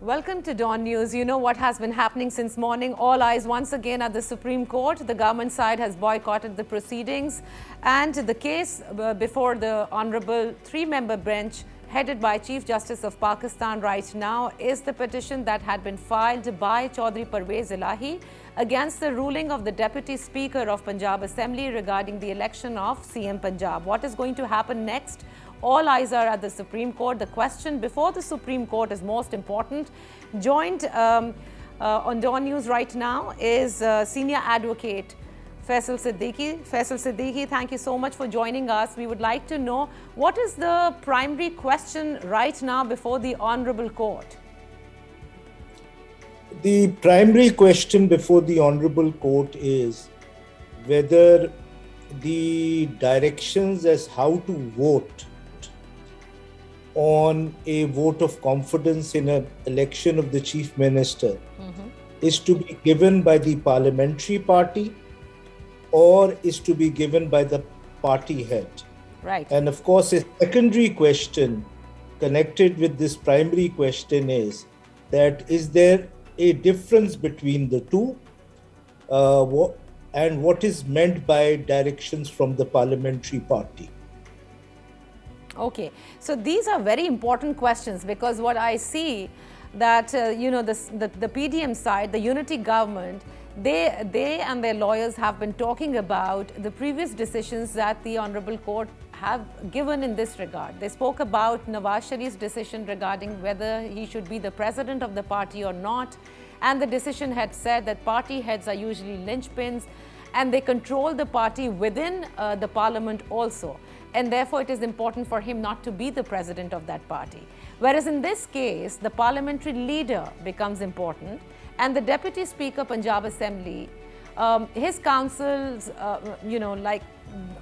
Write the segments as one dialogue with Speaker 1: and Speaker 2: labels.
Speaker 1: Welcome to Dawn News. You know what has been happening since morning. All eyes once again at the Supreme Court. The government side has boycotted the proceedings, and the case before the Honorable three-member bench headed by Chief Justice of Pakistan right now is the petition that had been filed by Chaudhry Parvez Elahi against the ruling of the Deputy Speaker of Punjab Assembly regarding the election of CM Punjab. What is going to happen next? All eyes are at the Supreme Court. The question before the Supreme Court is most important. Joined on Dawn News right now is senior advocate Faisal Siddiqui. Faisal Siddiqui, thank you so much for joining us. We would like to know what is the primary question right now before the Honorable Court?
Speaker 2: The primary question before the Honorable Court is whether the directions as how to vote on a vote of confidence in an election of the Chief Minister is to be given by the parliamentary party or is to be given by the party head.
Speaker 1: Right.
Speaker 2: And of course, a secondary question connected with this primary question is that is there a difference between the two and what is meant by directions from the parliamentary party?
Speaker 1: Okay, so these are very important questions because what I see that, the PDM side, the unity government, they and their lawyers have been talking about the previous decisions that the Honorable Court have given in this regard. They spoke about Nawaz Sharif's decision regarding whether he should be the president of the party or not. And the decision had said that party heads are usually linchpins and they control the party within the parliament also. And therefore, it is important for him not to be the president of that party. Whereas in this case, the parliamentary leader becomes important and the Deputy Speaker Punjab Assembly, his councils,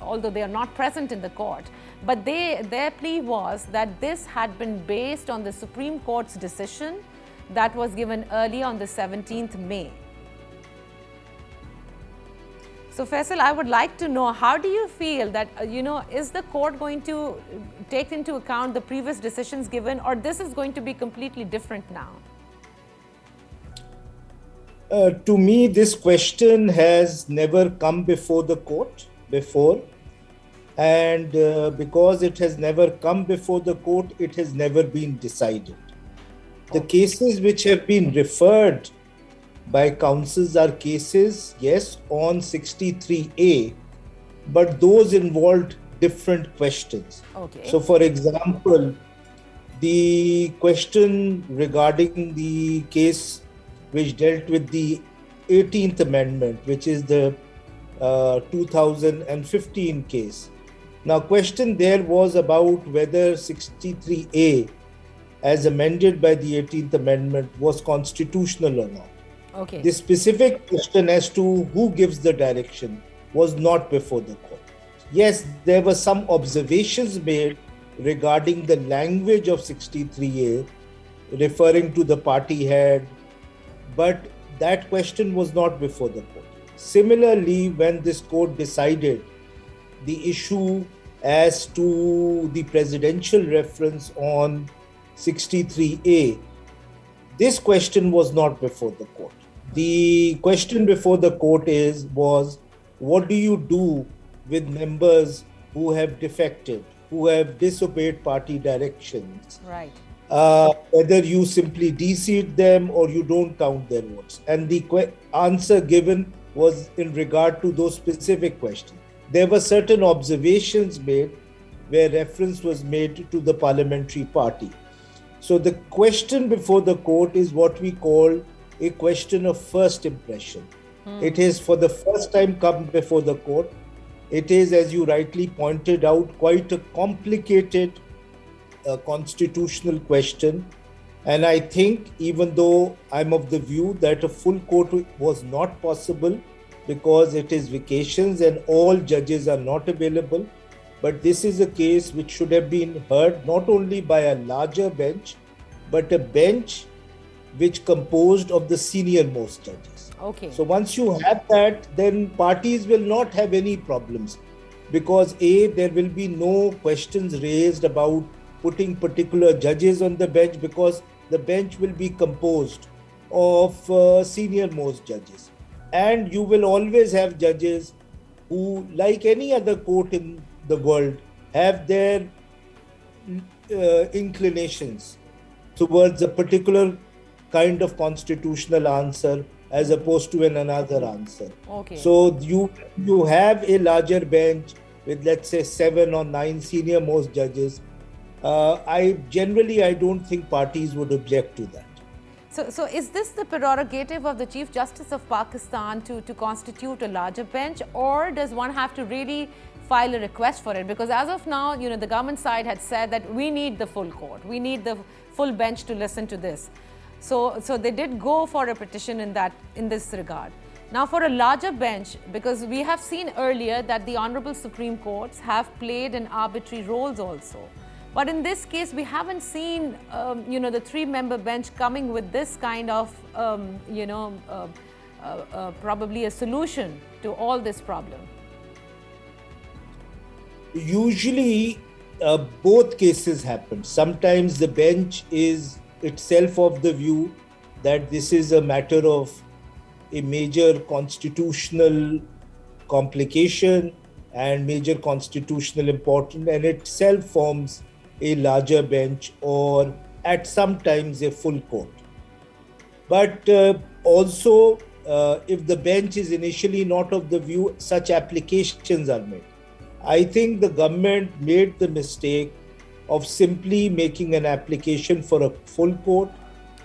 Speaker 1: although they are not present in the court, but their plea was that this had been based on the Supreme Court's decision that was given early on the 17th May. So Faisal, I would like to know, how do you feel that, is the court going to take into account the previous decisions given, or this is going to be completely different now?
Speaker 2: To me, this question has never come before the court before. And because it has never come before the court, it has never been decided. The cases which have been referred by councils are cases, yes, on 63A, but those involved different questions.
Speaker 1: Okay.
Speaker 2: So, for example, the question regarding the case which dealt with the 18th Amendment, which is the 2015 case. Now, question there was about whether 63A, as amended by the 18th Amendment, was constitutional or not.
Speaker 1: Okay.
Speaker 2: The specific question as to who gives the direction was not before the court. Yes, there were some observations made regarding the language of 63A, referring to the party head, but that question was not before the court. Similarly, when this court decided the issue as to the presidential reference on 63A, this question was not before the court. The question before the court was what do you do with members who have defected, who have disobeyed party directions?
Speaker 1: Right.
Speaker 2: Whether you simply de-seat them or you don't count their votes. And the answer given was in regard to those specific questions. There were certain observations made where reference was made to the parliamentary party. So the question before the court is what we call a question of first impression. It is for the first time come before the court. It is, as you rightly pointed out, quite a complicated constitutional question. And I think even though I'm of the view that a full court was not possible because it is vacations and all judges are not available, but this is a case which should have been heard not only by a larger bench, but a bench which composed of the senior most judges.
Speaker 1: Okay.
Speaker 2: So once you have that, then parties will not have any problems because there will be no questions raised about putting particular judges on the bench because the bench will be composed of senior most judges. And you will always have judges who, like any other court in the world, have their inclinations towards a particular kind of constitutional answer as opposed to another answer.
Speaker 1: Okay.
Speaker 2: So you have a larger bench with, let's say, 7 or 9 senior most judges. I don't think parties would object to that.
Speaker 1: So is this the prerogative of the Chief Justice of Pakistan to constitute a larger bench, or does one have to really file a request for it? Because as of now, the government side had said that we need the full court, we need the full bench to listen to this. So they did go for a petition in this regard. Now for a larger bench, because we have seen earlier that the Honorable Supreme Courts have played an arbitrary roles also. But in this case, we haven't seen, the 3-member bench coming with this kind of, probably a solution to all this problem.
Speaker 2: Usually, both cases happen. Sometimes the bench is itself of the view that this is a matter of a major constitutional complication and major constitutional importance, and itself forms a larger bench or at some times a full court. But also, if the bench is initially not of the view, such applications are made. I think the government made the mistake of simply making an application for a full court.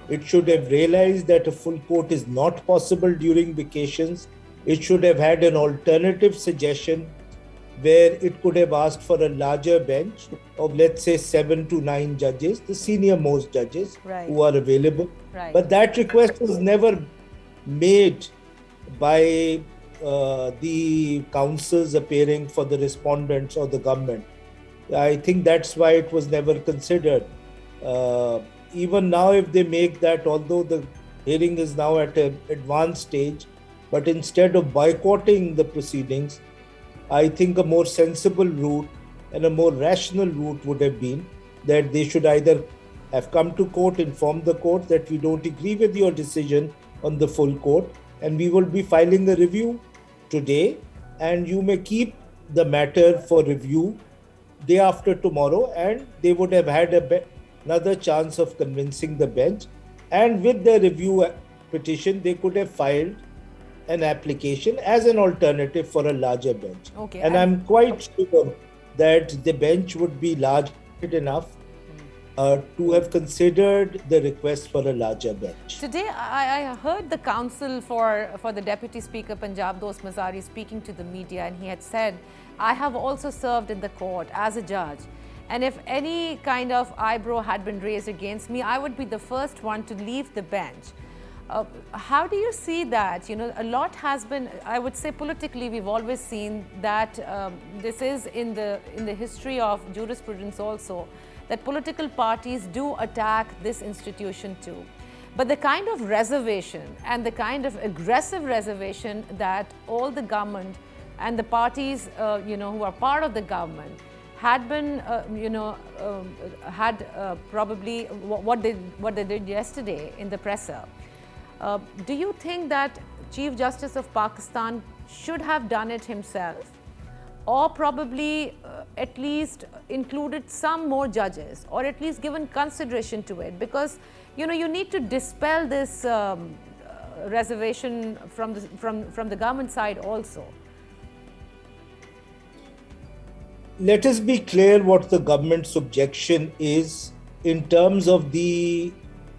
Speaker 2: It should have realized that a full court is not possible during vacations. It should have had an alternative suggestion where it could have asked for a larger bench of, let's say, 7 to 9 judges, the senior most judges who are available.
Speaker 1: Right.
Speaker 2: But that request was never made by the counsels appearing for the respondents or the government. I think that's why it was never considered. Even now, if they make that, although the hearing is now at an advanced stage, but instead of boycotting the proceedings, I think a more sensible route and a more rational route would have been that they should either have come to court, informed the court that we don't agree with your decision on the full court, and we will be filing a review today, and you may keep the matter for review day after tomorrow, and they would have had another chance of convincing the bench. And with the review petition, they could have filed an application as an alternative for a larger bench.
Speaker 1: Okay.
Speaker 2: And I'm quite sure that the bench would be large enough to have considered the request for a larger bench.
Speaker 1: Today, I heard the counsel for the Deputy Speaker Punjab, Dost Mazari, speaking to the media, and he had said, I have also served in the court as a judge, and if any kind of eyebrow had been raised against me, I would be the first one to leave the bench. How do you see that? A lot has been, I would say politically, we've always seen that this is in the history of jurisprudence also, that political parties do attack this institution too. But the kind of reservation and the kind of aggressive reservation that all the government and the parties, who are part of the government had been, probably what they did yesterday in the presser. Do you think that Chief Justice of Pakistan should have done it himself, or probably at least included some more judges, or at least given consideration to it? Because you need to dispel this reservation from the government side also.
Speaker 2: Let us be clear what the government's objection is in terms of the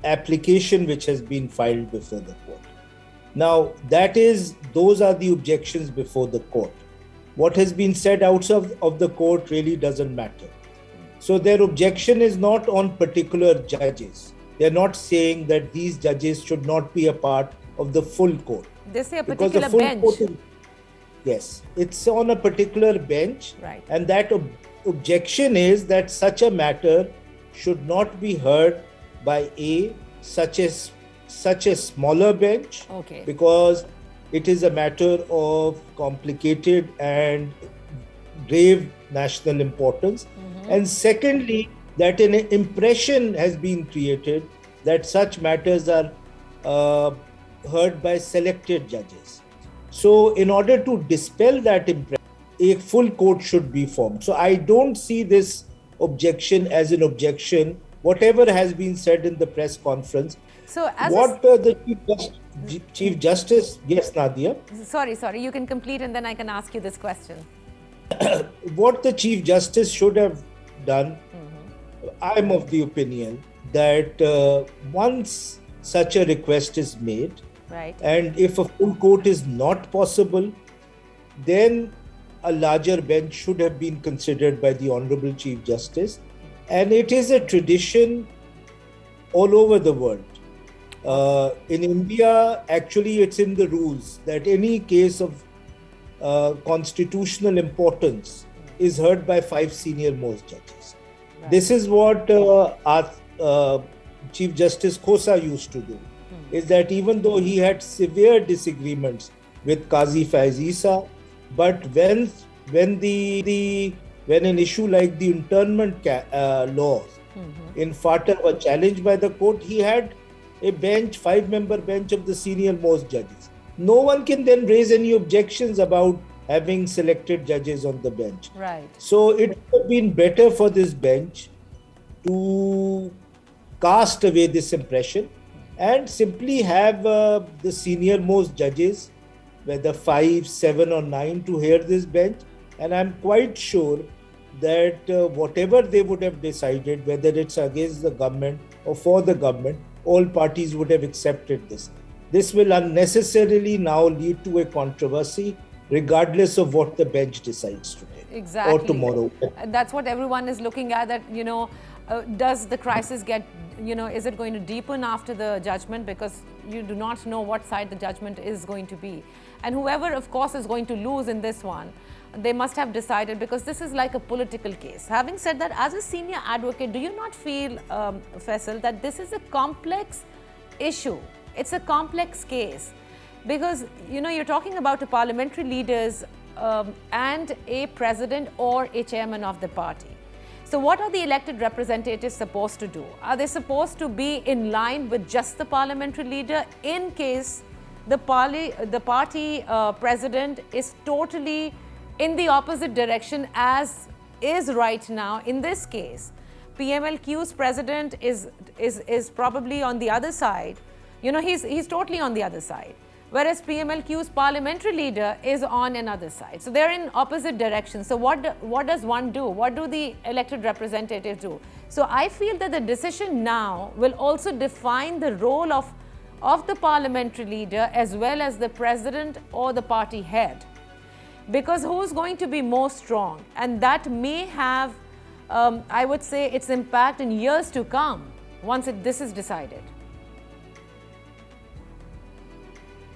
Speaker 2: application which has been filed before the court. Now, those are the objections before the court. What has been said outside of the court really doesn't matter. So their objection is not on particular judges. They're not saying that these judges should not be a part of the full court.
Speaker 1: They say a particular bench.
Speaker 2: Yes, it's on a particular bench.
Speaker 1: Right.
Speaker 2: And that objection is that such a matter should not be heard by such a smaller bench,
Speaker 1: okay,
Speaker 2: because it is a matter of complicated and grave national importance. And secondly, that an impression has been created that such matters are heard by selected judges. So in order to dispel that impression, a full court should be formed. So I don't see this objection as an objection, whatever has been said in the press conference.
Speaker 1: So as
Speaker 2: what the Chief Justice, yes, Nadia?
Speaker 1: Sorry, you can complete and then I can ask you this question.
Speaker 2: What the Chief Justice should have done, I'm of the opinion that once such a request is made,
Speaker 1: right,
Speaker 2: and if a full court is not possible, then a larger bench should have been considered by the Honorable Chief Justice. And it is a tradition all over the world. In India, actually, it's in the rules that any case of constitutional importance is heard by 5 senior most judges. Right. This is what our Chief Justice Khosa used to do, is that even though he had severe disagreements with Qazi Faiz Isa, but when an issue like the internment laws in FATA were challenged by the court, he had a bench, 5-member bench of the senior most judges. No one can then raise any objections about having selected judges on the bench.
Speaker 1: Right.
Speaker 2: So it would have been better for this bench to cast away this impression and simply have the senior most judges, whether 5, 7 or 9, to hear this bench. And I'm quite sure that whatever they would have decided, whether it's against the government or for the government, all parties would have accepted this. This will unnecessarily now lead to a controversy, regardless of what the bench decides today.
Speaker 1: Exactly.
Speaker 2: Or tomorrow.
Speaker 1: That's what everyone is looking at, that, does the crisis get, is it going to deepen after the judgment? Because you do not know what side the judgment is going to be. And whoever, of course, is going to lose in this one, they must have decided, because this is like a political case. Having said that, as a senior advocate, do you not feel, Faisal, that this is a complex issue? It's a complex case because, you're talking about a parliamentary leaders and a president or a chairman of the party. So what are the elected representatives supposed to do? Are they supposed to be in line with just the parliamentary leader in case the party president is totally in the opposite direction as is right now? In this case, PMLQ's president is probably on the other side. He's totally on the other side, whereas PMLQ's parliamentary leader is on another side. So they're in opposite directions. So what does one do? What do the elected representatives do? So I feel that the decision now will also define the role of the parliamentary leader as well as the president or the party head. Because who's going to be more strong? And that may have, I would say, its impact in years to come once this is decided.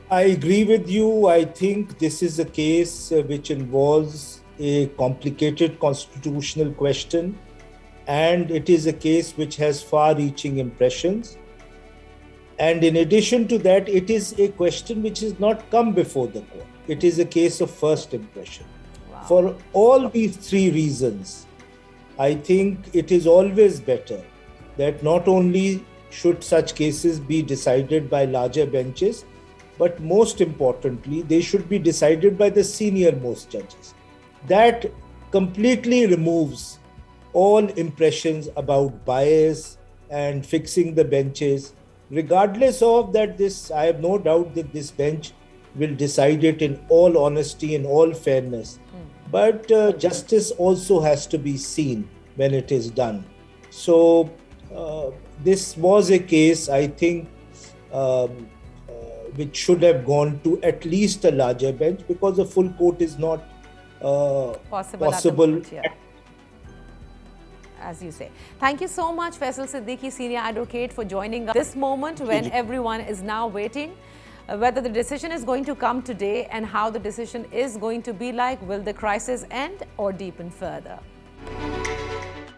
Speaker 2: I agree with you. I think this is a case which involves a complicated constitutional question, and it is a case which has far-reaching impressions. And in addition to that, it is a question which has not come before the court. It is a case of first impression.
Speaker 1: Wow.
Speaker 2: For all these 3 reasons, I think it is always better that not only should such cases be decided by larger benches, but most importantly, they should be decided by the senior most judges. That completely removes all impressions about bias and fixing the benches. Regardless of that, I have no doubt that this bench will decide it in all honesty and all fairness. But justice also has to be seen when it is done. So this was a case, I think, which should have gone to at least a larger bench, because a full court is not possible.
Speaker 1: At the moment, yeah. As you say. Thank you so much, Faisal Siddiqui, senior advocate, for joining us this moment when everyone is now waiting whether the decision is going to come today and how the decision is going to be like. Will the crisis end or deepen further?